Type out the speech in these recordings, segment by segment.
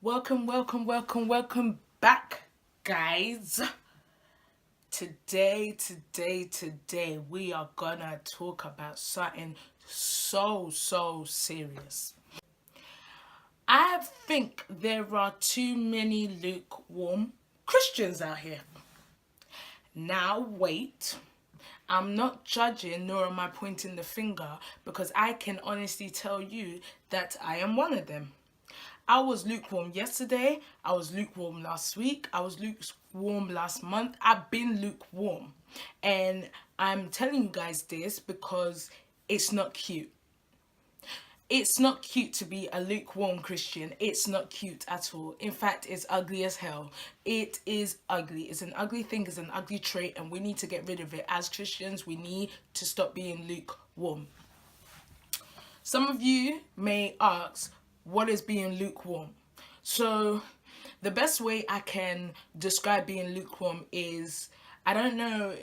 Welcome back, guys. Today, we are gonna talk about something so serious. I think there are too many lukewarm Christians out here. Now, wait. I'm not judging nor am I pointing the finger because I can honestly tell you that I am one of them. I was lukewarm yesterday, I was lukewarm last week, I was lukewarm last month. I've been lukewarm. And I'm telling you guys this because it's not cute. It's not cute to be a lukewarm Christian. It's not cute at all. In fact, it's ugly as hell. It is ugly. It's an ugly thing. It's an ugly trait, and we need to get rid of it. As Christians, we need to stop being lukewarm. Some of you may ask, what is being lukewarm? So the best way I can describe being lukewarm is, I don't know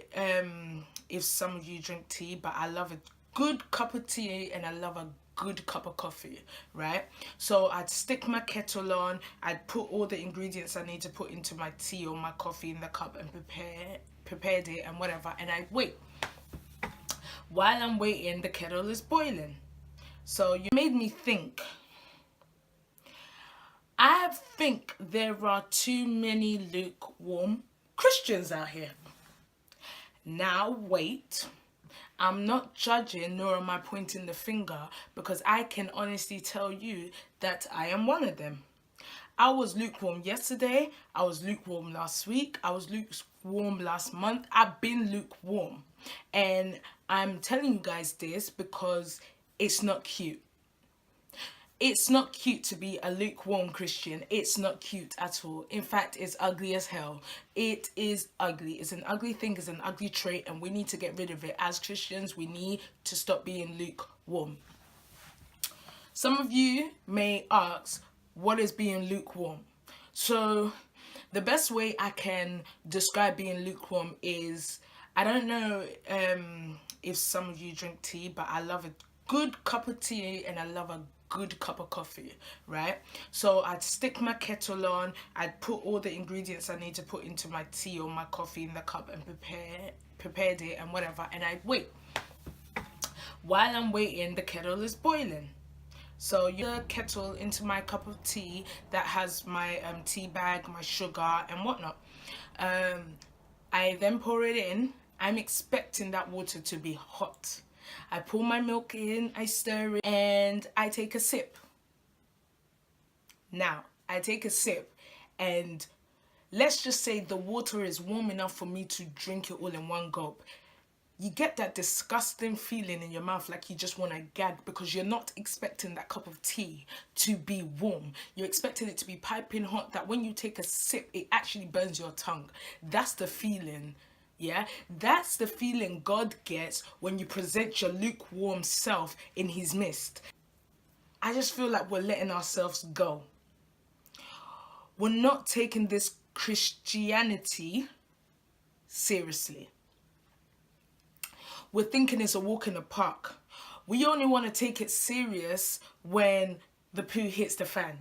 if some of you drink tea, but I love a good cup of tea and I love a good cup of coffee, right? So I'd stick my kettle on, I'd put all the ingredients I need to put into my tea or my coffee in the cup and prepared it and whatever, and I'd wait. While I'm waiting, the kettle is boiling. So you made me think. I think there are too many lukewarm Christians out here. Now, wait. I'm not judging nor am I pointing the finger because I can honestly tell you that I am one of them. I was lukewarm yesterday, I was lukewarm last week, I was lukewarm last month. I've been lukewarm. And I'm telling you guys this because it's not cute. It's not cute to be a lukewarm Christian. It's not cute at all. In fact, it's ugly as hell. It is ugly. It's an ugly thing. It's an ugly trait, and we need to get rid of it. As Christians, we need to stop being lukewarm. Some of you may ask, what is being lukewarm? So the best way I can describe being lukewarm is, I don't know if some of you drink tea, but I love a good cup of tea and I love a good cup of coffee, right? So I'd stick my kettle on, I'd put all the ingredients I need to put into my tea or my coffee in the cup and prepared it and whatever, and I'd wait. While I'm waiting, the kettle is boiling. So you put the kettle into my cup of tea that has my tea bag, my sugar and whatnot. I then pour it in. I'm expecting that water to be hot. I pour my milk in, I stir it, and I take a sip. Now, I take a sip, and let's just say the water is warm enough for me to drink it all in one gulp. You get that disgusting feeling in your mouth like you just want to gag because you're not expecting that cup of tea to be warm. You're expecting it to be piping hot, that when you take a sip, it actually burns your tongue. That's the feeling. Yeah, that's the feeling God gets when you present your lukewarm self in his midst. I just feel like we're letting ourselves go. We're not taking this Christianity seriously. We're thinking it's a walk in the park. We only want to take it serious when the poo hits the fan.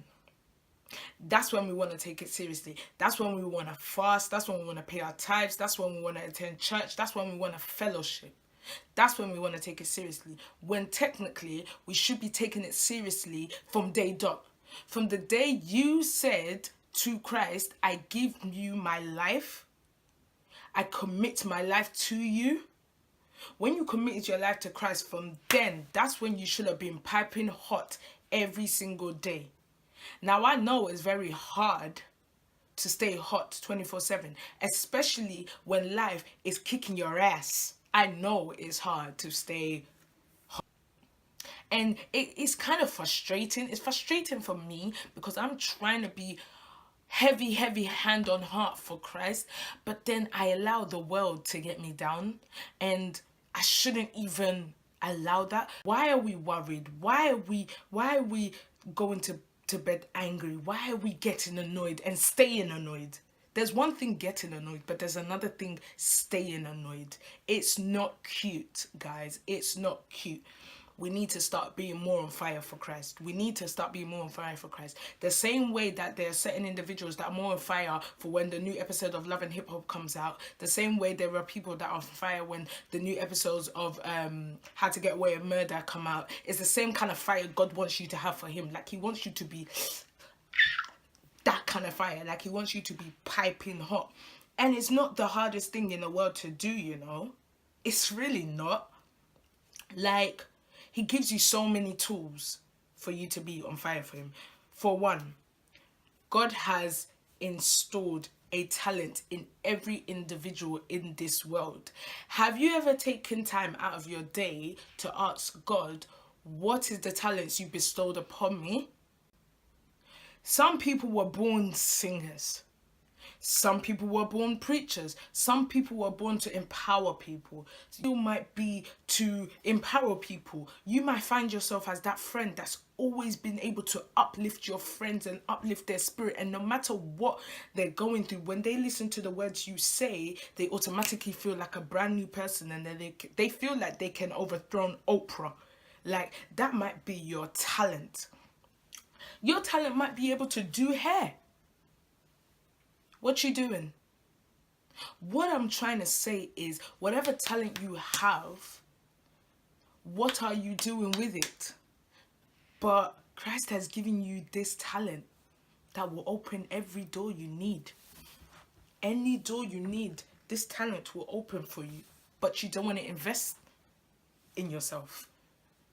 That's when we want to take it seriously. That's when we want to fast. That's when we want to pay our tithes. That's when we want to attend church. That's when we want to fellowship. That's when we want to take it seriously. When technically we should be taking it seriously from day dot. From the day you said to Christ, I give you my life. I commit my life to you. When you committed your life to Christ, from then, that's when you should have been piping hot every single day. Now, I know it's very hard to stay hot 24/7, especially when life is kicking your ass. I know it's hard to stay hot. And it's kind of frustrating. It's frustrating for me because I'm trying to be heavy hand on heart for Christ, but then I allow the world to get me down, and I shouldn't even allow that. Why are we worried? Why are we going to bed angry? Why are we getting annoyed and staying annoyed? There's one thing getting annoyed, but there's another thing staying annoyed. It's not cute, guys. It's not cute. we need to start being more on fire for Christ. We need to start being more on fire for Christ. The same way that there are certain individuals that are more on fire for when the new episode of Love and Hip Hop comes out, the same way there are people that are on fire when the new episodes of How to Get Away with Murder come out. It's the same kind of fire God wants you to have for him. Like, he wants you to be that kind of fire. Like, he wants you to be piping hot. And it's not the hardest thing in the world to do, you know. It's really not. Like, he gives you so many tools for you to be on fire for him. For one, God has installed a talent in every individual in this world. Have you ever taken time out of your day to ask God, what is the talents you bestowed upon me? Some people were born singers. Some people were born preachers. Some people were born to empower people. You might be to empower people. You might find yourself as that friend that's always been able to uplift your friends and uplift their spirit. And no matter what they're going through, when they listen to the words you say, they automatically feel like a brand new person, and then they feel like they can overthrow Oprah. Like, that might be your talent. Your talent might be able to do hair. What you doing? What I'm trying to say is, whatever talent you have, what are you doing with it? But Christ has given you this talent that will open every door you need. Any door you need, this talent will open for you. But you don't want to invest in yourself.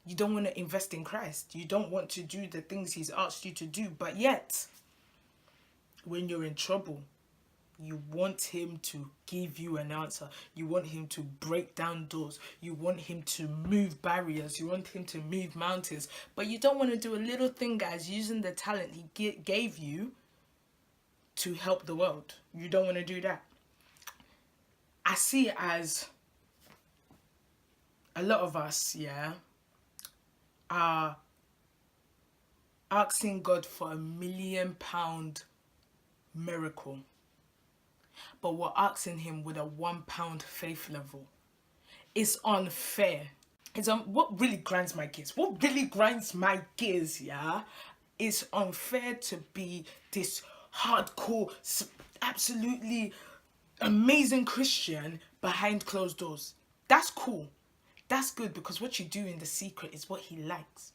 You don't want to invest in Christ. You don't want to do the things he's asked you to do. But yet, when you're in trouble, you want him to give you an answer. You want him to break down doors. You want him to move barriers. You want him to move mountains. But you don't want to do a little thing, guys, using the talent he gave you to help the world. You don't want to do that. I see it as a lot of us, are asking God for £1 million miracle. But we're asking him with a £1 faith level. It's unfair. What really grinds my gears? What really grinds my gears, It's unfair to be this hardcore, absolutely amazing Christian behind closed doors. That's cool. That's good, because what you do in the secret is what he likes.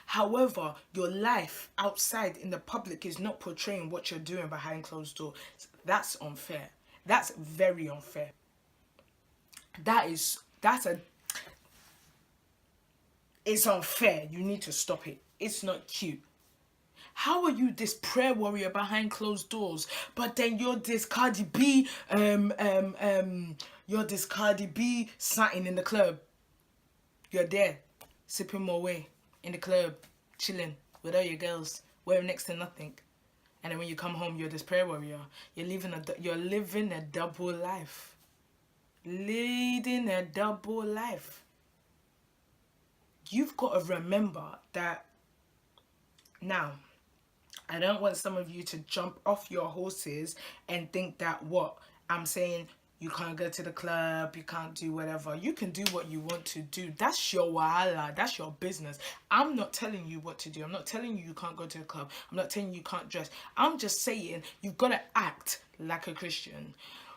However, your life outside in the public is not portraying what you're doing behind closed doors. That's unfair. That's very unfair. It's unfair. You need to stop it. It's not cute. How are you this prayer warrior behind closed doors, but then you're this Cardi B, you're this Cardi B satin in the club. You're there, sipping more way in the club, chilling with all your girls, wearing next to nothing. And then when you come home, you're this prayer warrior. You're living a double life. Leading a double life. You've got to remember that. Now, I don't want some of you to jump off your horses and think that what I'm saying, you can't go to the club, you can't do whatever. You can do what you want to do. That's your wahala. That's your business. I'm not telling you what to do. I'm not telling you can't go to the club. I'm not telling you can't dress. I'm just saying you've got to act like a Christian.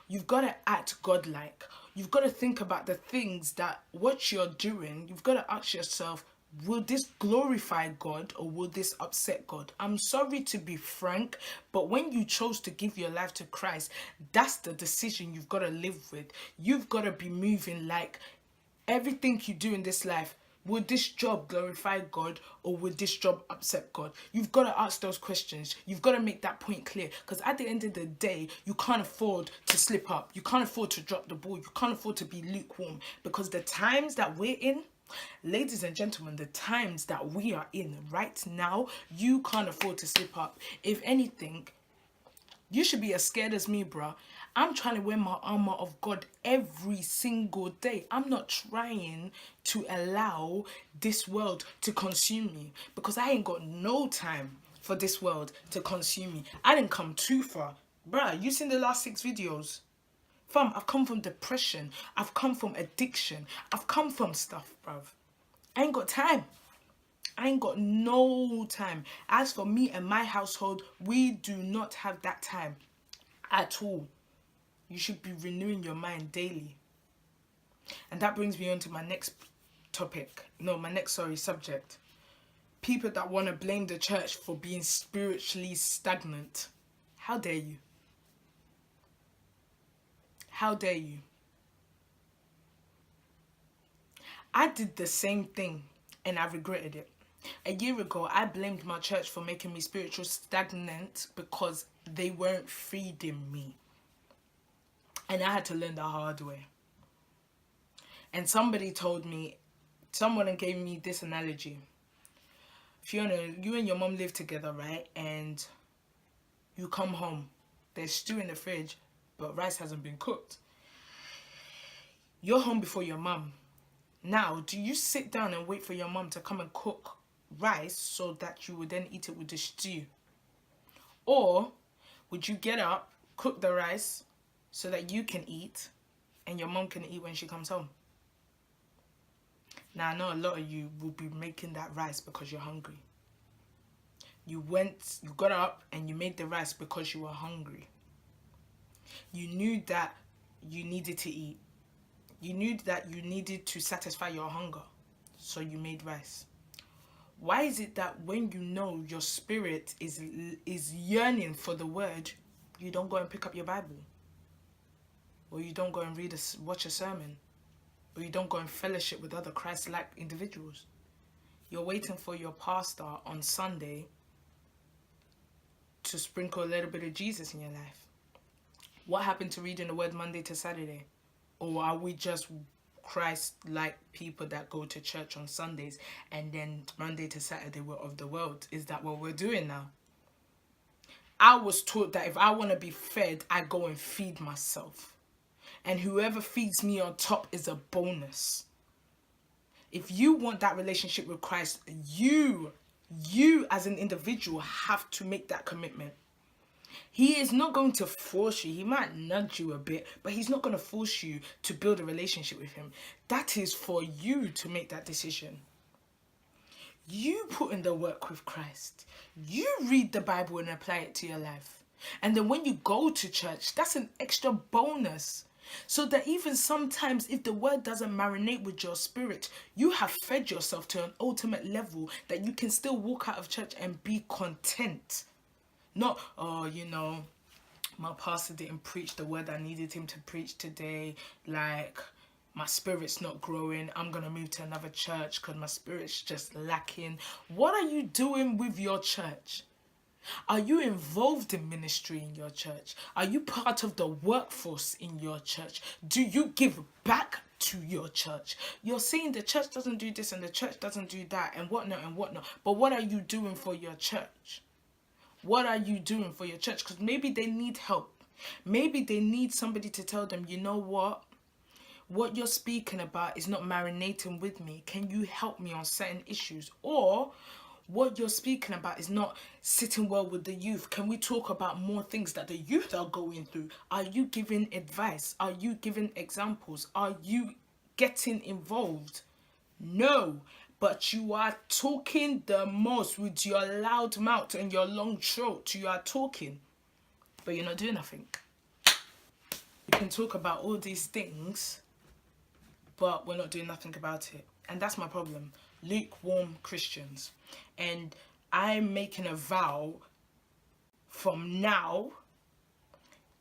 You've got to act godlike. You've got to think about the things that what you're doing. You've got to ask yourself, will this glorify God or will this upset God? I'm sorry to be frank, but when you chose to give your life to Christ, that's the decision you've got to live with. You've got to be moving like everything you do in this life. Will this job glorify God or will this job upset God? You've got to ask those questions. You've got to make that point clear, because at the end of the day, you can't afford to slip up. You can't afford to drop the ball. You can't afford to be lukewarm, because the times that we're in, ladies and gentlemen, the times that we are in right now, you can't afford to slip up. If anything, you should be as scared as me, bruh. I'm trying to wear my armor of God every single day. I'm not trying to allow this world to consume me, because I ain't got no time for this world to consume me. I didn't come too far. Bruh, you seen the last 6 videos? Fam, I've come from depression. I've come from addiction. I've come from stuff, bruv. I ain't got time. I ain't got no time. As for me and my household, we do not have that time at all. You should be renewing your mind daily. And that brings me on to my next subject. People that want to blame the church for being spiritually stagnant. How dare you? How dare you? I did the same thing and I regretted it. A year ago, I blamed my church for making me spiritually stagnant because they weren't feeding me. And I had to learn the hard way. And someone gave me this analogy. Fiona, you and your mom live together, right? And you come home. There's stew in the fridge, but rice hasn't been cooked. You're home before your mom. Now, do you sit down and wait for your mom to come and cook rice so that you would then eat it with the stew? Or would you get up, cook the rice so that you can eat and your mom can eat when she comes home? Now, I know a lot of you will be making that rice because you're hungry. You got up and you made the rice because you were hungry. You knew that you needed to eat. You knew that you needed to satisfy your hunger, so you made rice. Why is it that when you know your spirit is yearning for the word, you don't go and pick up your Bible? Or you don't go and watch a sermon? Or you don't go and fellowship with other Christ-like individuals? You're waiting for your pastor on Sunday to sprinkle a little bit of Jesus in your life. What happened to reading the word Monday to Saturday? Or are we just Christ-like people that go to church on Sundays and then Monday to Saturday we're of the world? Is that what we're doing now? I was taught that if I want to be fed, I go and feed myself. And whoever feeds me on top is a bonus. If you want that relationship with Christ, you as an individual have to make that commitment. He is not going to force you. He might nudge you a bit, but he's not going to force you to build a relationship with him. That is for you to make that decision. You put in the work with Christ. You read the Bible and apply it to your life. And then when you go to church, that's an extra bonus. So that even sometimes if the word doesn't marinate with your spirit, you have fed yourself to an ultimate level that you can still walk out of church and be content. Not, my pastor didn't preach the word I needed him to preach today. Like, my spirit's not growing. I'm going to move to another church because my spirit's just lacking. What are you doing with your church? Are you involved in ministry in your church? Are you part of the workforce in your church? Do you give back to your church? You're saying the church doesn't do this and the church doesn't do that and whatnot and whatnot. But what are you doing for your church? What are you doing for your church? Because maybe they need help. Maybe they need somebody to tell them, you know what? What you're speaking about is not marinating with me. Can you help me on certain issues? Or what you're speaking about is not sitting well with the youth. Can we talk about more things that the youth are going through? Are you giving advice? Are you giving examples? Are you getting involved? No. But you are talking the most with your loud mouth and your long throat. You are talking, but you're not doing nothing. You can talk about all these things, but we're not doing nothing about it. And that's my problem. Lukewarm Christians. And I'm making a vow from now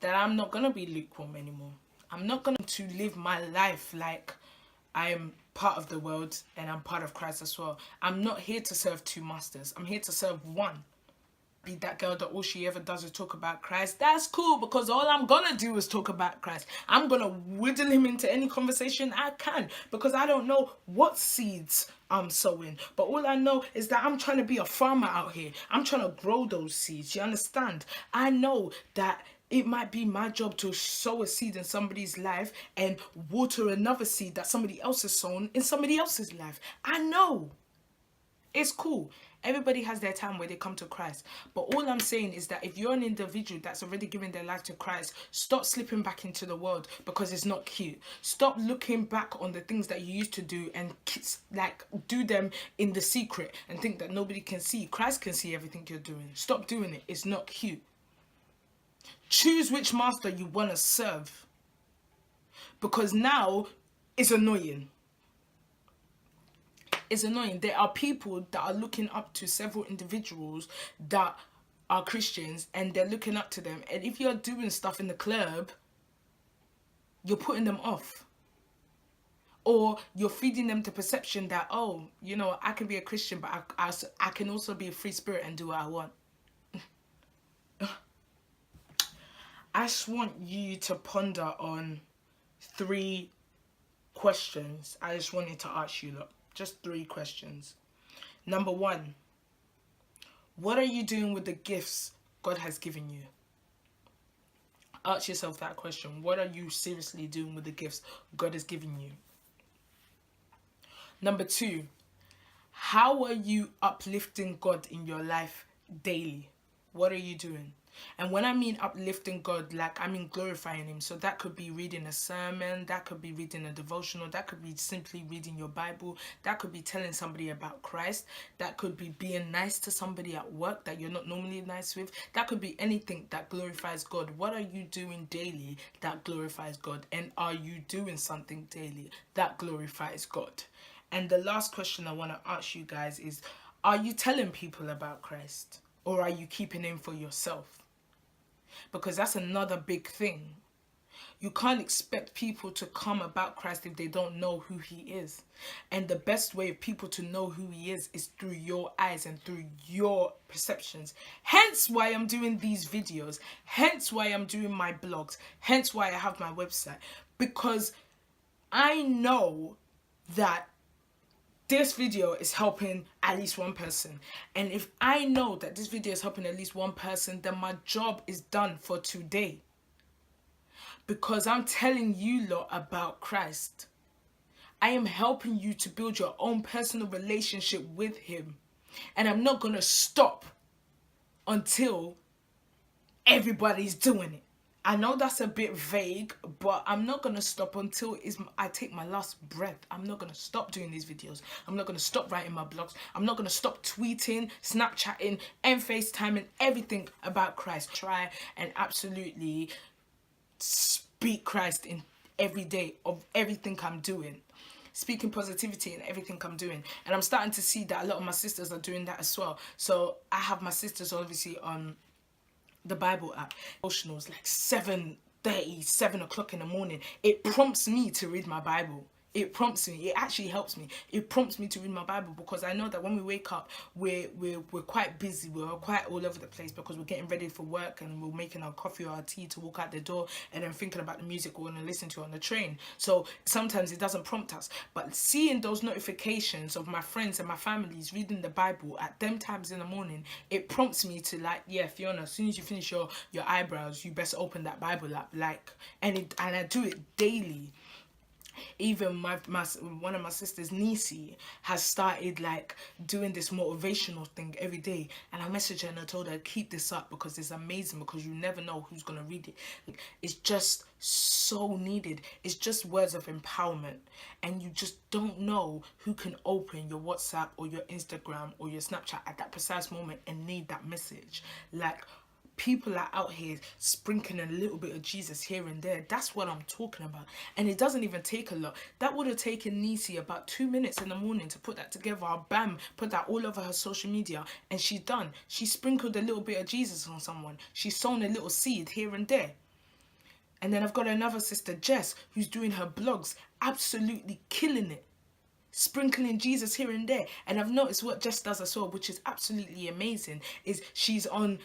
that I'm not going to be lukewarm anymore. I'm not going to live my life like I am part of the world and I'm part of Christ as well. I'm not here to serve two masters. I'm here to serve one. Be that girl that all she ever does is talk about Christ. That's cool, because all I'm going to do is talk about Christ. I'm going to whittle him into any conversation I can, because I don't know what seeds I'm sowing. But all I know is that I'm trying to be a farmer out here. I'm trying to grow those seeds. You understand? I know that it might be my job to sow a seed in somebody's life and water another seed that somebody else has sown in somebody else's life. I know. It's cool. Everybody has their time where they come to Christ. But all I'm saying is that if you're an individual that's already given their life to Christ, stop slipping back into the world because it's not cute. Stop looking back on the things that you used to do and like do them in the secret and think that nobody can see. Christ can see everything you're doing. Stop doing it. It's not cute. Choose which master you want to serve, because now it's annoying. It's annoying. There are people that are looking up to several individuals that are Christians, and they're looking up to them. And if you're doing stuff in the club, you're putting them off. Or you're feeding them the perception that, oh, you know, I can be a Christian, but I can also be a free spirit and do what I want. I just want you to ponder on 3 questions. I just wanted to ask you, look, just 3 questions. Number 1, what are you doing with the gifts God has given you? Ask yourself that question. What are you seriously doing with the gifts God has given you? Number 2, how are you uplifting God in your life daily? What are you doing? And when I mean uplifting God, like I mean glorifying him. So that could be reading a sermon, that could be reading a devotional, that could be simply reading your Bible, that could be telling somebody about Christ, that could be being nice to somebody at work that you're not normally nice with, that could be anything that glorifies God. What are you doing daily that glorifies God? And are you doing something daily that glorifies God? And the last question I want to ask you guys is, are you telling people about Christ, or are you keeping him for yourself? Because that's another big thing. You can't expect people to come about Christ if they don't know who he is. And the best way of people to know who he is through your eyes and through your perceptions. Hence why I'm doing these videos. Hence why I'm doing my blogs. Hence why I have my website. Because I know that this video is helping at least one person. And if I know that this video is helping at least one person, then my job is done for today. Because I'm telling you lot about Christ. I am helping you to build your own personal relationship with him. And I'm not going to stop until everybody's doing it. I know that's a bit vague, but I'm not going to stop until I take my last breath. I'm not going to stop doing these videos. I'm not going to stop writing my blogs. I'm not going to stop tweeting, Snapchatting, and FaceTiming everything about Christ. Try and absolutely speak Christ in every day of everything I'm doing. Speaking positivity in everything I'm doing. And I'm starting to see that a lot of my sisters are doing that as well. So I have my sisters obviously on the Bible app. Devotionals like 7:30, 7 o'clock in the morning. It prompts me to read my Bible. It prompts me. It actually helps me. It prompts me to read my Bible, because I know that when we wake up, we're quite busy. We're quite all over the place because we're getting ready for work and we're making our coffee or our tea to walk out the door, and then thinking about the music we're going to listen to on the train. So sometimes it doesn't prompt us. But seeing those notifications of my friends and my families reading the Bible at them times in the morning, it prompts me to, like, yeah, Fiona, as soon as you finish your eyebrows, you best open that Bible app. Like, and I do it daily. Even one of my sisters, Nisi, has started like doing this motivational thing every day, and I messaged her and I told her, keep this up, because it's amazing, because you never know who's gonna read it. It's just so needed. It's just words of empowerment, and you just don't know who can open your WhatsApp or your Instagram or your Snapchat at that precise moment and need that message. Like, people are out here sprinkling a little bit of Jesus here and there. That's what I'm talking about. And it doesn't even take a lot. That would have taken Nisi about 2 minutes in the morning to put that together. Bam, put that all over her social media, and she's done. She sprinkled a little bit of Jesus on someone. She's sown a little seed here and there. And then I've got another sister, Jess, who's doing her blogs, absolutely killing it, sprinkling Jesus here and there. And I've noticed what Jess does as well, which is absolutely amazing, is she's on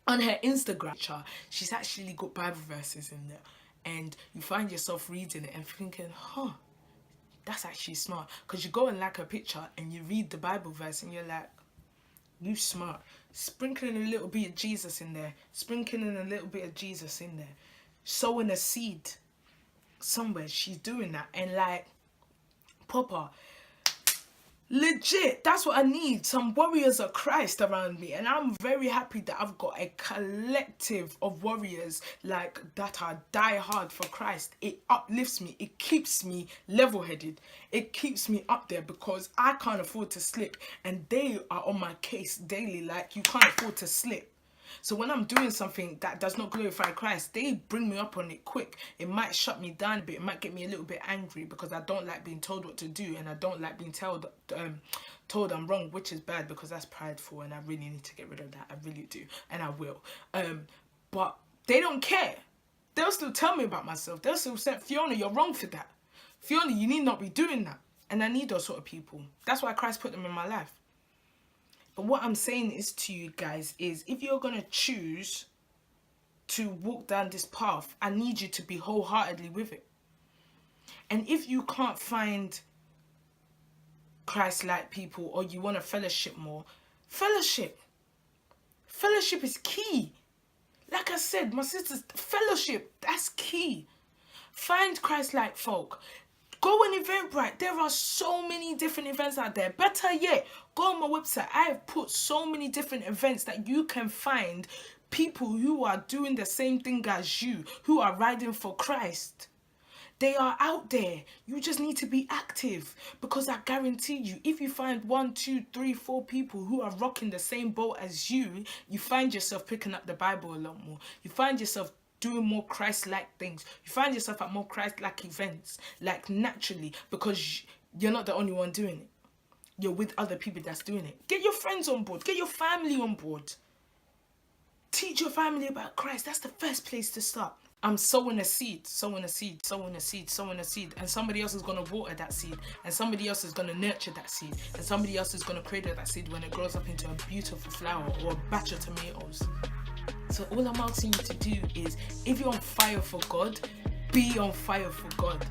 her Instagram, she's actually got Bible verses in there, and you find yourself reading it and thinking, that's actually smart, because you go and like her picture and you read the Bible verse and you're like, you smart. Sprinkling a little bit of Jesus in there, sprinkling a little bit of Jesus in there, sowing a seed somewhere. She's doing that, and like, proper, Legit, that's what I need. Some warriors of Christ around me, and I'm very happy that I've got a collective of warriors like that are die hard for Christ. It uplifts me, it keeps me level-headed, it keeps me up there because I can't afford to slip, and they are on my case daily like you can't afford to slip. So when I'm doing something that does not glorify Christ, they bring me up on it quick. It might shut me down a bit. It might get me a little bit angry because I don't like being told what to do, and I don't like being told I'm wrong, which is bad because that's prideful, and I really need to get rid of that. I really do, and I will. But they don't care. They'll still tell me about myself. They'll still say, Fiona, you're wrong for that. Fiona, you need not be doing that. And I need those sort of people. That's why Christ put them in my life. But what I'm saying is to you guys is if you're going to choose to walk down this path, I need you to be wholeheartedly with it. And if you can't find Christ-like people or you want to fellowship more, fellowship. Fellowship is key. Like I said, my sisters, fellowship, that's key. Find Christ-like folk. Go on Eventbrite. There are so many different events out there. Better yet, go on my website. I have put so many different events that you can find people who are doing the same thing as you, who are riding for Christ. They are out there. You just need to be active because I guarantee you, if you find 1, 2, 3, 4 people who are rocking the same boat as you, you find yourself picking up the Bible a lot more. You find yourself doing more Christ-like things. You find yourself at more Christ-like events, like naturally, because you're not the only one doing it. You're with other people that's doing it. Get your friends on board. Get your family on board. Teach your family about Christ. That's the first place to start. I'm sowing a seed, sowing a seed, sowing a seed, sowing a seed, and somebody else is going to water that seed, and somebody else is going to nurture that seed, and somebody else is going to cradle that seed when it grows up into a beautiful flower or a batch of tomatoes. So all I'm asking you to do is, if you're on fire for God, be on fire for God.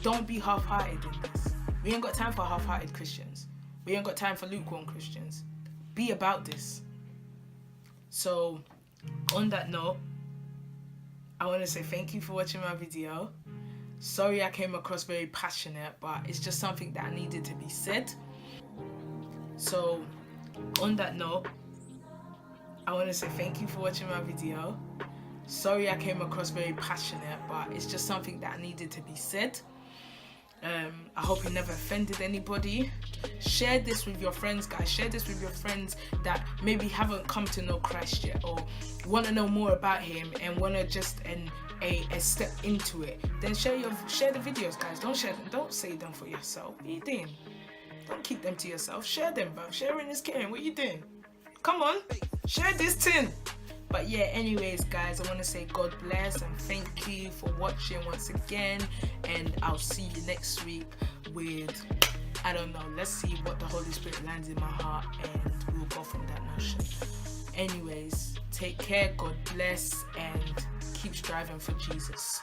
Don't be half-hearted in this. We ain't got time for half-hearted Christians. We ain't got time for lukewarm Christians. Be about this. So, on that note, I want to say thank you for watching my video. Sorry I came across very passionate, but it's just something that needed to be said. So, on that note, I want to say thank you for watching my video. Sorry I came across very passionate, but it's just something that needed to be said. I hope it never offended anybody. Share this with your friends, guys. Share this with your friends that maybe haven't come to know Christ yet or want to know more about him and want to just a step into it. Then share the videos, guys. Don't save them for yourself. What are you doing? Don't keep them to yourself. Share them, bro. Sharing is caring. What are you doing? Come on, share this tin. But yeah, anyways, guys, I want to say God bless and thank you for watching once again. And I'll see you next week with, I don't know, let's see what the Holy Spirit lands in my heart and we'll go from that notion. Anyways, take care, God bless, and keep striving for Jesus.